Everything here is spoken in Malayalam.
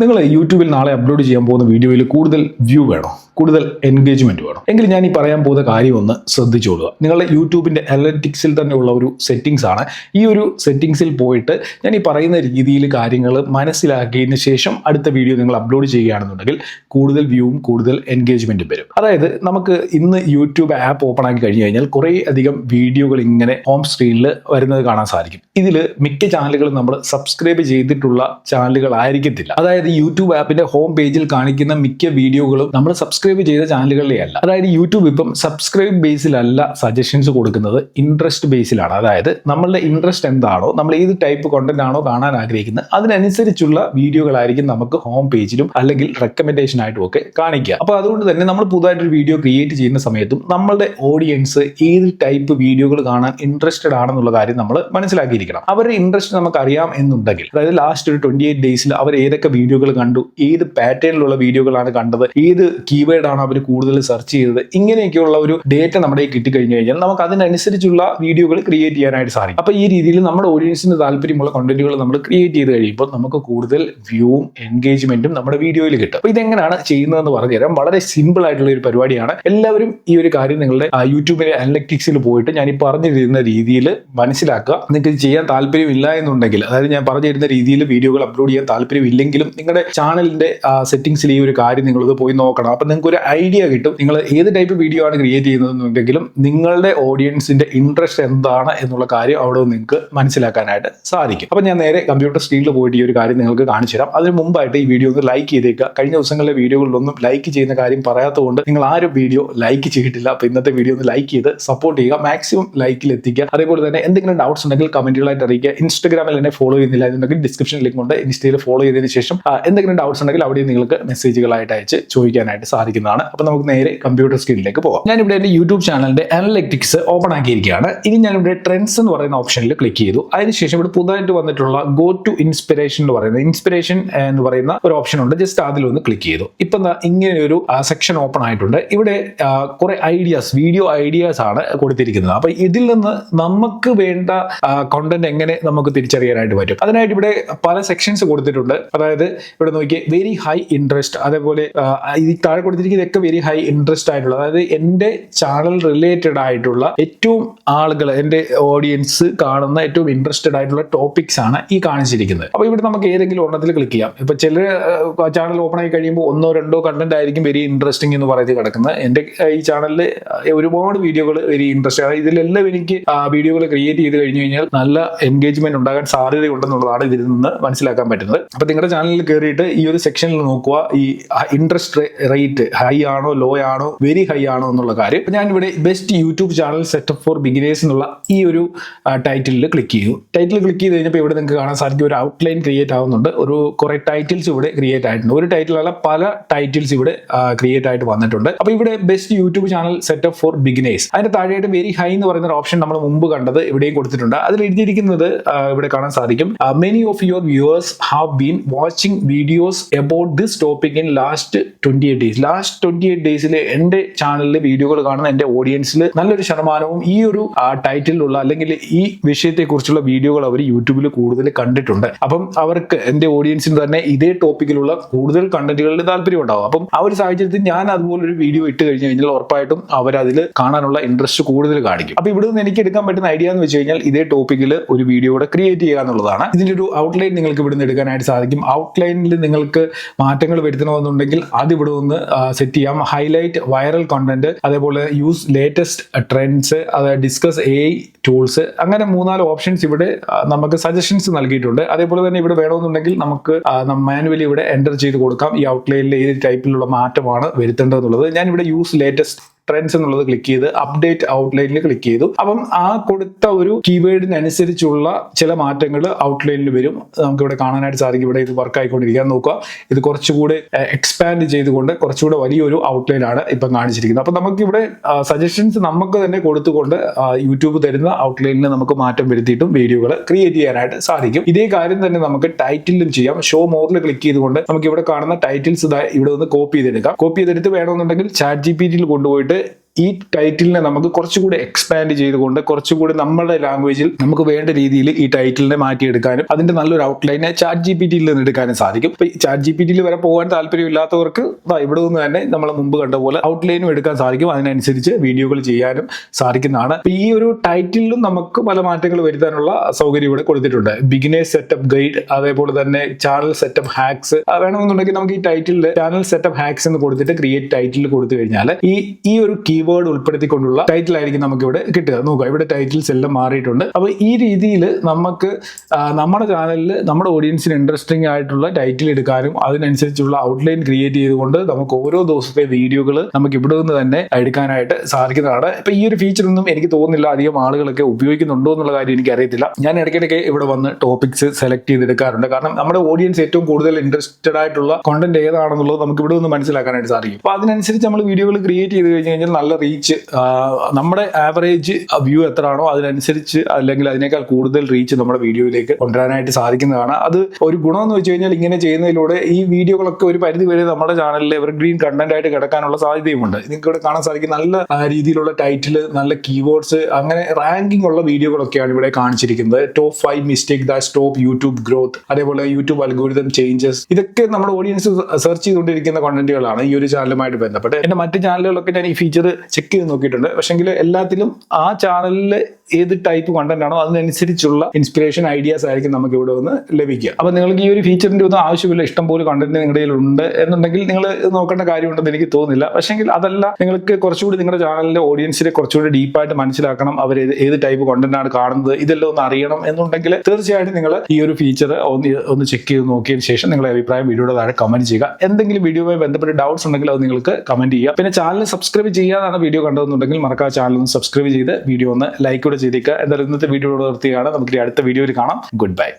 നിങ്ങൾ യൂട്യൂബിൽ നാളെ അപ്ലോഡ് ചെയ്യാൻ പോകുന്ന വീഡിയോയിൽ കൂടുതൽ വ്യൂ വേണോ, കൂടുതൽ എൻഗേജ്മെന്റ് വേണോ എങ്കിൽ ഞാൻ ഈ പറയാൻ പോകുന്ന കാര്യം ഒന്ന് ശ്രദ്ധിച്ചോളുക. നിങ്ങളുടെ യൂട്യൂബിന്റെ അനലിറ്റിക്സിൽ തന്നെ ഉള്ള ഒരു സെറ്റിംഗ്സ് ആണ്. ഈ ഒരു സെറ്റിംഗ്സിൽ പോയിട്ട് ഞാൻ ഈ പറയുന്ന രീതിയിൽ കാര്യങ്ങൾ മനസ്സിലാക്കിയതിന് ശേഷം അടുത്ത വീഡിയോ നിങ്ങൾ അപ്ലോഡ് ചെയ്യുകയാണെന്നുണ്ടെങ്കിൽ കൂടുതൽ വ്യൂവും കൂടുതൽ എൻഗേജ്മെന്റും വരും. അതായത് നമുക്ക് ഇന്ന് യൂട്യൂബ് ആപ്പ് ഓപ്പൺ ആക്കി കഴിഞ്ഞു കഴിഞ്ഞാൽ കുറേ അധികം വീഡിയോകൾ ഇങ്ങനെ ഹോം സ്ക്രീനിൽ വരുന്നത് കാണാൻ സാധിക്കും. ഇതിൽ മിക്ക ചാനലുകളും നമ്മൾ സബ്സ്ക്രൈബ് ചെയ്തിട്ടുള്ള ചാനലുകൾ ആയിരിക്കത്തില്ല. അതായത് യൂട്യൂബ് ആപ്പിന്റെ ഹോം പേജിൽ കാണിക്കുന്ന മിക്ക വീഡിയോകളും നമ്മൾ സബ്സ്ക്രൈബ് ചെയ്ത ചാനലുകളിലെ അല്ല. അതായത് യൂട്യൂബ് ഇപ്പം സബ്സ്ക്രൈബ് ബേസിലല്ല സജഷൻസ് കൊടുക്കുന്നത്, ഇൻട്രസ്റ്റ് ബേസിലാണ്. അതായത് നമ്മളുടെ ഇൻട്രസ്റ്റ് എന്താണോ, നമ്മൾ ഏത് ടൈപ്പ് കോണ്ടന്റ് ആണോ കാണാൻ ആഗ്രഹിക്കുന്നത് അതിനനുസരിച്ചുള്ള വീഡിയോകളായിരിക്കും നമുക്ക് ഹോം പേജിലും അല്ലെങ്കിൽ റെക്കമെൻഡേഷൻ ആയിട്ടും ഒക്കെ കാണിക്കുക. അപ്പൊ അതുകൊണ്ട് തന്നെ നമ്മൾ പുതുതായിട്ടൊരു വീഡിയോ ക്രിയേറ്റ് ചെയ്യുന്ന സമയത്തും നമ്മളുടെ ഓഡിയൻസ് ഏത് ടൈപ്പ് വീഡിയോകൾ കാണാൻ ഇൻട്രസ്റ്റഡ് ആണെന്നുള്ള കാര്യം നമ്മൾ മനസ്സിലാക്കിയിരിക്കണം. അവരുടെ ഇൻട്രസ്റ്റ് നമുക്ക് അറിയാം എന്നുണ്ടെങ്കിൽ, അതായത് ലാസ്റ്റ് ഒരു 28 ഡേയ്സിൽ അവർ ഏതൊക്കെ വീഡിയോകൾ കണ്ടു, ഏത് പാറ്റേണിലുള്ള വീഡിയോകളാണ് കണ്ടത്, ഏത് കീവേഡാണ് അവർ കൂടുതൽ സെർച്ച് ചെയ്തത്, ഇങ്ങനെയൊക്കെയുള്ള ഒരു ഡേറ്റ നമ്മുടെ കിട്ടിക്കഴിഞ്ഞു കഴിഞ്ഞാൽ നമുക്ക് അതിനനുസരിച്ചുള്ള വീഡിയോകൾ ക്രിയേറ്റ് ചെയ്യാനായിട്ട് സാധിക്കും. അപ്പൊ ഈ രീതിയിൽ നമ്മുടെ ഓഡിയൻസിന് താല്പര്യമുള്ള കണ്ടന്റുകൾ നമ്മൾ ക്രിയേറ്റ് ചെയ്ത് കഴിയുമ്പോൾ നമുക്ക് കൂടുതൽ വ്യൂവും എൻഗേജ്മെന്റും നമ്മുടെ വീഡിയോയിൽ കിട്ടും. അപ്പൊ ഇതെങ്ങനെയാണ് ചെയ്യുന്നതെന്ന് പറഞ്ഞുതരാം. വളരെ സിമ്പിൾ ആയിട്ടുള്ള ഒരു പരിപാടിയാണ്. എല്ലാവരും ഈ ഒരു കാര്യം നിങ്ങളുടെ യൂട്യൂബിലെ അനലിറ്റിക്സിൽ പോയിട്ട് ഞാൻ ഈ പറഞ്ഞു തരുന്ന രീതിയിൽ മനസ്സിലാക്കുക. നിങ്ങൾക്ക് ഇത് ചെയ്യാൻ താല്പര്യമില്ല എന്നുണ്ടെങ്കിൽ, അതായത് ഞാൻ പറഞ്ഞു തരുന്ന രീതിയിൽ വീഡിയോകൾ അപ്ലോഡ് ചെയ്യാൻ താല്പര്യമില്ലെങ്കിലും നിങ്ങളുടെ ചാനലിന്റെ സെറ്റിംഗ്സിൽ ഈ ഒരു കാര്യം നിങ്ങളിത് പോയി നോക്കണം. അപ്പൊ നിങ്ങൾക്ക് ഒരു ഐഡിയ കിട്ടും. നിങ്ങൾ ഏത് ടൈപ്പ് വീഡിയോ ആണ് ക്രിയേറ്റ് ചെയ്യുന്നതെന്നുണ്ടെങ്കിലും നിങ്ങളുടെ ഓഡിയൻസിന്റെ ഇൻട്രസ്റ്റ് എന്താണ് എന്നുള്ള കാര്യം അവിടെ നിങ്ങൾക്ക് മനസ്സിലാക്കാനായിട്ട് സാധിക്കും. അപ്പൊ ഞാൻ നേരെ കമ്പ്യൂട്ടർ സ്ക്രീനിൽ പോയിട്ട് ഈ ഒരു കാര്യം നിങ്ങൾക്ക് കാണിച്ചു തരാം. അതിന് മുമ്പായിട്ട് ഈ വീഡിയോ ഒന്ന് ലൈക്ക് ചെയ്തേക്കുക. കഴിഞ്ഞ ദിവസങ്ങളിലെ വീഡിയോകളിലൊന്നും ലൈക്ക് ചെയ്യുന്ന കാര്യം പറയാത്തതുകൊണ്ട് നിങ്ങൾ ആരും വീഡിയോ ലൈക്ക് ചെയ്തിട്ടില്ല. അപ്പൊ ഇന്നത്തെ വീഡിയോ ഒന്ന് ലൈക്ക് ചെയ്ത് സപ്പോർട്ട് ചെയ്യുക, മാക്സിമം ലൈക്കിൽ എത്തിക്കുക. അതേപോലെ തന്നെ എന്തെങ്കിലും ഡൗട്ട്സ് ഉണ്ടെങ്കിൽ കമന്റുകളായിട്ട് അറിയിക്കുക. ഇൻസ്റ്റാഗ്രാമിൽ എന്നെ ഫോളോ ചെയ്യുന്നില്ല എന്നുണ്ടെങ്കിൽ ഡിസ്ക്രിപ്ഷൻ ലിങ്ക് ഉണ്ട്, ഇൻസ്റ്റയിൽ ഫോളോ ചെയ്തതിന് ശേഷം എന്തെങ്കിലും ഡൗട്ട്സ് ഉണ്ടെങ്കിൽ അവിടെ നിങ്ങൾക്ക് മെസ്സേജുകളായിട്ട് അയച്ച് ചോദിക്കാനായിട്ട് സാധിക്കുന്നതാണ്. അപ്പൊ നമുക്ക് നേരെ കമ്പ്യൂട്ടർ സ്ക്രീനിലേക്ക് പോകാം. ഞാനിവിടെ എന്റെ യൂട്യൂബ് ചാനലിന്റെ അനലിറ്റിക്സ് ഓപ്പൺ ആക്കിയിരിക്കുകയാണ്. ഇനി ഞാനിവിടെ ട്രെൻഡ്സ് എന്ന് പറയുന്ന ഓപ്ഷനിൽ ക്ലിക്ക് ചെയ്തു. അതിനുശേഷം ഇവിടെ പുതുതായിട്ട് വന്നിട്ടുള്ള ഗോ ടു ഇൻസ്പിറേഷൻ എന്ന് പറയുന്നത്, ഇൻസ്പിറേഷൻ എന്ന് പറയുന്ന ഒരു ഓപ്ഷൻ ഉണ്ട്. ജസ്റ്റ് അതിലൊന്ന് ക്ലിക്ക് ചെയ്തു. ഇപ്പൊ ഇങ്ങനെ ഒരു സെക്ഷൻ ഓപ്പൺ ആയിട്ടുണ്ട്. ഇവിടെ കുറെ ഐഡിയാസ്, വീഡിയോ ഐഡിയാസ് ആണ് കൊടുത്തിരിക്കുന്നത്. അപ്പൊ ഇതിൽ നിന്ന് നമുക്ക് വേണ്ട കോണ്ടന്റ് എങ്ങനെ നമുക്ക് തിരിച്ചറിയാനായിട്ട് പറ്റും. അതിനായിട്ട് ഇവിടെ പല സെക്ഷൻസ് കൊടുത്തിട്ടുണ്ട്. അതായത് ഇവിടെ നോക്കിയേ, വെരി ഹൈ ഇൻട്രസ്റ്റ്, അതേപോലെ ഈ താഴെ കൊടുത്തിരിക്കുന്നത് ഇതൊക്കെ വെരി ഹൈ ഇൻട്രസ്റ്റ് ആയിട്ടുള്ള, അതായത് എന്റെ ചാനൽ റിലേറ്റഡ് ആയിട്ടുള്ള ഏറ്റവും ആളുകൾ, എന്റെ ഓഡിയൻസ് കാണുന്ന ഏറ്റവും ഇൻട്രസ്റ്റഡ് ആയിട്ടുള്ള ടോപ്പിക്സ് ആണ് ഈ കാണിച്ചിരിക്കുന്നത്. അപ്പൊ ഇവിടെ നമുക്ക് ഏതെങ്കിലും ഒരെണ്ണത്തിൽ ക്ലിക്ക് ചെയ്യാം. ഇപ്പൊ ചില ചാനൽ ഓപ്പൺ ആയി കഴിയുമ്പോൾ 1-2 കണ്ടന്റ് ആയിരിക്കും വെരി ഇൻട്രസ്റ്റിംഗ് എന്ന് പറയുന്നത് കിടക്കുന്നത്. എന്റെ ഈ ചാനലിൽ ഒരുപാട് വീഡിയോകൾ വെരി ഇൻട്രസ്റ്റ് ആണ്. ഇതിലെല്ലാം എനിക്ക് വീഡിയോകൾ ക്രിയേറ്റ് ചെയ്ത് കഴിഞ്ഞു കഴിഞ്ഞാൽ നല്ല എൻഗേജ്മെന്റ് ഉണ്ടാകാൻ സാധ്യതയുണ്ടെന്നുള്ളതാണ് ഇതിൽ നിന്ന് മനസ്സിലാക്കാൻ പറ്റുന്നത്. അപ്പൊ നിങ്ങളുടെ ചാനലിൽ കയറിയിട്ട് ഈ ഒരു സെക്ഷനിൽ നോക്കുക, ഈ ഇൻട്രസ്റ്റ് റേറ്റ് ഹൈ ആണോ, ലോ ആണോ, വെരി ഹൈ ആണോ എന്നുള്ള കാര്യം. ഞാൻ ഇവിടെ best YouTube channel setup for beginners എന്നുള്ള ഈ ഒരു ടൈറ്റിലിൽ ക്ലിക്ക് ചെയ്തു. ടൈറ്റിൽ ക്ലിക്ക് ചെയ്ത് കഴിഞ്ഞപ്പോൾ ഇവിടെ നിങ്ങൾക്ക് കാണാൻ സാധിക്കും ഒരു ഔട്ട്ലൈൻ ക്രിയേറ്റ് ആവുന്നുണ്ട്. ഒരു കുറെ ടൈറ്റിൽസ് ഇവിടെ ക്രിയേറ്റ് ആയിട്ടുണ്ട്. ഒരു ടൈറ്റിലല്ല, പല ടൈറ്റിൽസ് ഇവിടെ ക്രിയേറ്റ് ആയിട്ട് വന്നിട്ടുണ്ട്. അപ്പൊ ഇവിടെ best YouTube channel setup for beginners, അതിന്റെ താഴെയായിട്ട് വെരി ഹൈ എന്ന് പറയുന്ന ഒരു ഓപ്ഷൻ നമ്മൾ മുമ്പ് കണ്ടത് ഇവിടെയും കൊടുത്തിട്ടുണ്ട്. അതിൽ എഴുതിയിരിക്കുന്നത് ഇവിടെ കാണാൻ സാധിക്കും, many of your viewers have been watching videos about this topic in last 28 days. Last 28 ഡേയ്സിൽ എന്റെ ചാനലിലെ വീഡിയോകൾ കാണുന്ന എന്റെ ഓഡിയൻസിൽ നല്ലൊരു ശതമാനവും ഈ ഒരു ടൈറ്റിലുള്ള അല്ലെങ്കിൽ ഈ വിഷയത്തെ കുറിച്ചുള്ള വീഡിയോകൾ അവർ യൂട്യൂബിൽ കൂടുതൽ കണ്ടിട്ടുണ്ട്. അപ്പം അവർക്ക്, എന്റെ ഓഡിയൻസിന് തന്നെ ഇതേ ടോപ്പിക്കിലുള്ള കൂടുതൽ കണ്ടന്റുകളിൽ താല്പര്യം ഉണ്ടാവും. അപ്പം ആ ഒരു സാഹചര്യത്തിൽ ഞാൻ അതുപോലൊരു വീഡിയോ ഇട്ട് കഴിഞ്ഞു കഴിഞ്ഞാൽ ഉറപ്പായിട്ടും അവരതിൽ കാണാനുള്ള ഇൻട്രസ്റ്റ് കൂടുതൽ കാണിക്കും. അപ്പൊ ഇവിടെ നിന്ന് എനിക്ക് എടുക്കാൻ പറ്റുന്ന ഐഡിയ എന്ന് വെച്ച് കഴിഞ്ഞാൽ ഇതേ ടോപ്പിക്കിൽ ഒരു വീഡിയോ കൂടെ ക്രിയേറ്റ് ചെയ്യുക എന്നുള്ളതാണ്. ഇതിന്റെ ഒരു ഔട്ട്ലൈൻ നിങ്ങൾക്ക് ഇവിടെ നിന്ന് എടുക്കാനായിട്ട് സാധിക്കും. ഔട്ട്ലൈനിൽ നിങ്ങൾക്ക് മാറ്റങ്ങൾ വരുത്തണമെന്നുണ്ടെങ്കിൽ അത് ഇവിടെ ഒന്ന് സെറ്റ് ചെയ്യാം. ഹൈലൈറ്റ് വൈറൽ കണ്ടന്റ്, അതേപോലെ യൂസ് ലേറ്റസ്റ്റ് ട്രെൻഡ്സ്, അതായത് ഡിസ്കസ് AI ടൂൾസ്, അങ്ങനെ 3-4 ഓപ്ഷൻസ് ഇവിടെ നമുക്ക് സജഷൻസ് നൽകിയിട്ടുണ്ട്. അതേപോലെ തന്നെ ഇവിടെ വേണമെന്നുണ്ടെങ്കിൽ നമുക്ക് മാനുവലി ഇവിടെ എൻ്റർ ചെയ്ത് കൊടുക്കാം ഈ ഔട്ട്ലൈനിൽ ഏത് ടൈപ്പിലുള്ള മാറ്റമാണ് വരുത്തേണ്ടതെന്നുള്ളത്. ഞാൻ ഇവിടെ യൂസ് ലേറ്റസ്റ്റ് ട്രെൻഡ്സ് എന്നുള്ളത് ക്ലിക്ക് ചെയ്ത് അപ്ഡേറ്റ് ഔട്ട്ലൈനിൽ ക്ലിക്ക് ചെയ്തു. അപ്പം ആ കൊടുത്ത ഒരു കീവേഡിനനുസരിച്ചുള്ള ചില മാറ്റങ്ങൾ ഔട്ട്ലൈനിൽ വരും. നമുക്ക് ഇവിടെ കാണാനായിട്ട് സാധിക്കും. ഇവിടെ ഇത് വർക്ക് ആയിക്കൊണ്ടിരിക്കാൻ നോക്കുക. ഇത് കുറച്ചുകൂടെ എക്സ്പാൻഡ് ചെയ്തുകൊണ്ട് കുറച്ചുകൂടെ വലിയൊരു ഔട്ട്ലൈൻ ആണ് ഇപ്പം കാണിച്ചിരിക്കുന്നത്. അപ്പം നമുക്ക് ഇവിടെ സജഷൻസ് നമുക്ക് തന്നെ കൊടുത്തുകൊണ്ട് യൂട്യൂബ് തരുന്ന ഔട്ട്ലൈനിൽ നമുക്ക് മാറ്റം വരുത്തിയിട്ടും വീഡിയോകൾ ക്രിയേറ്റ് ചെയ്യാനായിട്ട് സാധിക്കും. ഇതേ കാര്യം തന്നെ നമുക്ക് ടൈറ്റിലും ചെയ്യാം. ഷോ മോറിൽ ക്ലിക്ക് ചെയ്തുകൊണ്ട് നമുക്ക് ഇവിടെ കാണുന്ന ടൈറ്റിൽസ് ഇവിടെ ഒന്ന് കോപ്പി ചെയ്തെടുക്കാം. കോപ്പി ചെയ്തെടുത്ത് വേണമെന്നുണ്ടെങ്കിൽ ChatGPT കൊണ്ടുപോയിട്ട് ഈ ടൈറ്റിലിനെ നമുക്ക് കുറച്ചുകൂടി എക്സ്പാൻഡ് ചെയ്തുകൊണ്ട് കുറച്ചുകൂടി നമ്മുടെ ലാംഗ്വേജിൽ നമുക്ക് വേണ്ട രീതിയിൽ ഈ ടൈറ്റിലിനെ മാറ്റിയെടുക്കാനും അതിന്റെ നല്ലൊരു ഔട്ട്ലൈനെ ChatGPT-യിൽ നിന്ന് എടുക്കാനും സാധിക്കും. ഇപ്പൊ ChatGPT-യിൽ വരെ പോകാൻ താല്പര്യമില്ലാത്തവർക്ക് ഇവിടെ നിന്ന് തന്നെ നമ്മൾ മുമ്പ് കണ്ട പോലെ ഔട്ട്ലൈനും എടുക്കാൻ സാധിക്കും. അതിനനുസരിച്ച് വീഡിയോകൾ ചെയ്യാനും സാധിക്കുന്നതാണ്. ഈ ഒരു ടൈറ്റിലും നമുക്ക് പല മാറ്റങ്ങൾ വരുത്താനുള്ള സൗകര്യം ഇവിടെ കൊടുത്തിട്ടുണ്ട്. ബിഗിനേഴ്സ് സെറ്റപ്പ് ഗൈഡ്, അതേപോലെ തന്നെ ചാനൽ സെറ്റപ്പ് ഹാക്സ്. വേണമെന്നുണ്ടെങ്കിൽ നമുക്ക് ഈ ടൈറ്റിൽ ചാനൽ സെറ്റപ്പ് ഹാക്സ് എന്ന് കൊടുത്തിട്ട് ക്രിയേറ്റ് ടൈറ്റിൽ കൊടുത്തു കഴിഞ്ഞാൽ ഈ ഒരു കീവേഡ് ഉൾപ്പെടുത്തിക്കൊണ്ടുള്ള ടൈറ്റിൽ ആയിരിക്കും നമുക്ക് ഇവിടെ കിട്ടുക. നോക്കുക, ഇവിടെ ടൈറ്റിൽസ് എല്ലാം മാറിയിട്ടുണ്ട്. അപ്പൊ ഈ രീതിയിൽ നമുക്ക് നമ്മുടെ ചാനലിൽ നമ്മുടെ ഓഡിയൻസിന് ഇൻട്രസ്റ്റിംഗ് ആയിട്ടുള്ള ടൈറ്റിൽ എടുക്കാനും അതിനനുസരിച്ചുള്ള ഔട്ട്ലൈൻ ക്രിയേറ്റ് ചെയ്തുകൊണ്ട് നമുക്ക് ഓരോ ദിവസത്തെ വീഡിയോകൾ നമുക്ക് ഇവിടെ നിന്ന് തന്നെ എടുക്കാനായിട്ട് സാധിക്കുന്നതാണ്. ഇപ്പൊ ഈ ഒരു ഫീച്ചർ ഒന്നും എനിക്ക് തോന്നുന്നില്ല അധികം ആളുകളൊക്കെ ഉപയോഗിക്കുന്നുണ്ടോ എന്നുള്ള കാര്യം എനിക്ക് അറിയത്തില്ല. ഞാൻ ഇടയ്ക്കിടയ്ക്ക് ഇവിടെ വന്ന് ടോപ്പിക്സ് സെലക്ട് ചെയ്തെടുക്കാറുണ്ട്. കാരണം നമ്മുടെ ഓഡിയൻസ് ഏറ്റവും കൂടുതൽ ഇൻട്രസ്റ്റഡ് ആയിട്ടുള്ള കോണ്ടന്റ് ഏതാണെന്നുള്ളത് നമുക്ക് ഇവിടെ നിന്ന് മനസ്സിലാക്കാനായിട്ട് സാധിക്കും. അപ്പൊ അതിനനുസരിച്ച് നമ്മൾ വീഡിയോകൾ ക്രിയേറ്റ് ചെയ്ത് കഴിഞ്ഞ് കഴിഞ്ഞാൽ നല്ല റീച്ച്, നമ്മുടെ ആവറേജ് വ്യൂ എത്രയാണോ അതിനനുസരിച്ച് അല്ലെങ്കിൽ അതിനേക്കാൾ കൂടുതൽ റീച്ച് നമ്മുടെ വീഡിയോയിലേക്ക് കൊണ്ടുവരാനായിട്ട് സാധിക്കുന്നതാണ്. അത് ഒരു ഗുണമെന്ന് വെച്ച് കഴിഞ്ഞാൽ ഇങ്ങനെ ചെയ്യുന്നതിലൂടെ ഈ വീഡിയോകളൊക്കെ ഒരു പരിധി വരെ നമ്മുടെ ചാനലിൽ എവർഗ്രീൻ കണ്ടന്റ് ആയിട്ട് കിടക്കാനുള്ള സാധ്യതയുമുണ്ട്. നിങ്ങൾക്ക് ഇവിടെ കാണാൻ സാധിക്കും നല്ല രീതിയിലുള്ള ടൈറ്റിൽ, നല്ല കീവേഡ്സ്, അങ്ങനെ റാങ്കിങ് ഉള്ള വീഡിയോകളൊക്കെയാണ് ഇവിടെ കാണിച്ചിരിക്കുന്നത്. Top 5 mistake that stop YouTube growth, അതേപോലെ യൂട്യൂബ് അൽഗോരിതം ചേഞ്ചസ്. ഇതൊക്കെ നമ്മുടെ ഓഡിയൻസ് സെർച്ച് ചെയ്തുകൊണ്ടിരിക്കുന്ന കണ്ടന്റുകളാണ് ഈ ഒരു ചാനലുമായിട്ട് ബന്ധപ്പെട്ട്. എന്റെ മറ്റ് ചാനലുകളൊക്കെ ഞാൻ ഈ ഫീച്ചർ ചെക്ക് ചെയ്ത് നോക്കിയിട്ടുണ്ട്. പക്ഷെങ്കിൽ എല്ലാത്തിലും ആ ചാനലിൽ ഏത് ടൈപ്പ് കണ്ടന്റ് ആണോ അതിനനുസരിച്ചുള്ള ഇൻസ്പിറേഷൻ ഐഡിയാസ് ആയിരിക്കും നമുക്ക് ഇവിടെ നിന്ന് ലഭിക്കുക. അപ്പൊ നിങ്ങൾക്ക് ഈ ഒരു ഫീച്ചറിന്റെ ഒന്നും ആവശ്യമില്ല, ഇഷ്ടംപോലെ കണ്ടന്റ് നിങ്ങളുടെ കയ്യിൽ ഉണ്ട് എന്നുണ്ടെങ്കിൽ നിങ്ങൾ നോക്കേണ്ട കാര്യമുണ്ടെന്ന് എനിക്ക് തോന്നുന്നില്ല. പക്ഷെങ്കിൽ അതല്ല, നിങ്ങൾക്ക് കുറച്ചുകൂടി നിങ്ങളുടെ ചാനലിന്റെ ഓഡിയൻസിനെ കുറച്ചുകൂടി ഡീപ്പായിട്ട് മനസ്സിലാക്കണം, അവർ ഏത് ടൈപ്പ് കണ്ടന്റ് ആണ് കാണുന്നത്, ഇതെല്ലാം ഒന്ന് അറിയണം എന്നുണ്ടെങ്കിൽ തീർച്ചയായിട്ടും നിങ്ങൾ ഈ ഒരു ഫീച്ചർ ഒന്ന് ചെക്ക് ചെയ്ത് നോക്കിയതിന് ശേഷം നിങ്ങളുടെ അഭിപ്രായം വീഡിയോയുടെ താഴെ കമന്റ് ചെയ്യുക. എന്തെങ്കിലും വീഡിയോയുമായി ബന്ധപ്പെട്ട് ഡൗട്ട്സ് ഉണ്ടെങ്കിൽ അത് നിങ്ങൾക്ക് കമന്റ് ചെയ്യുക. പിന്നെ ചാനൽ സബ്സ്ക്രൈബ് ചെയ്യാതാണ് വീഡിയോ കണ്ടതെന്നുണ്ടെങ്കിൽ മറക്കാതെ ചാനൽ ഒന്ന് സബ്സ്ക്രൈബ് ചെയ്ത് വീഡിയോ ഒന്ന് ലൈക്ക് ചെയ്തേക്കുക. എന്തായാലും ഇന്നത്തെ വീഡിയോ നിർത്തിയാണ്. നമുക്ക് അടുത്ത വീഡിയോയിൽ കാണാം. Good bye.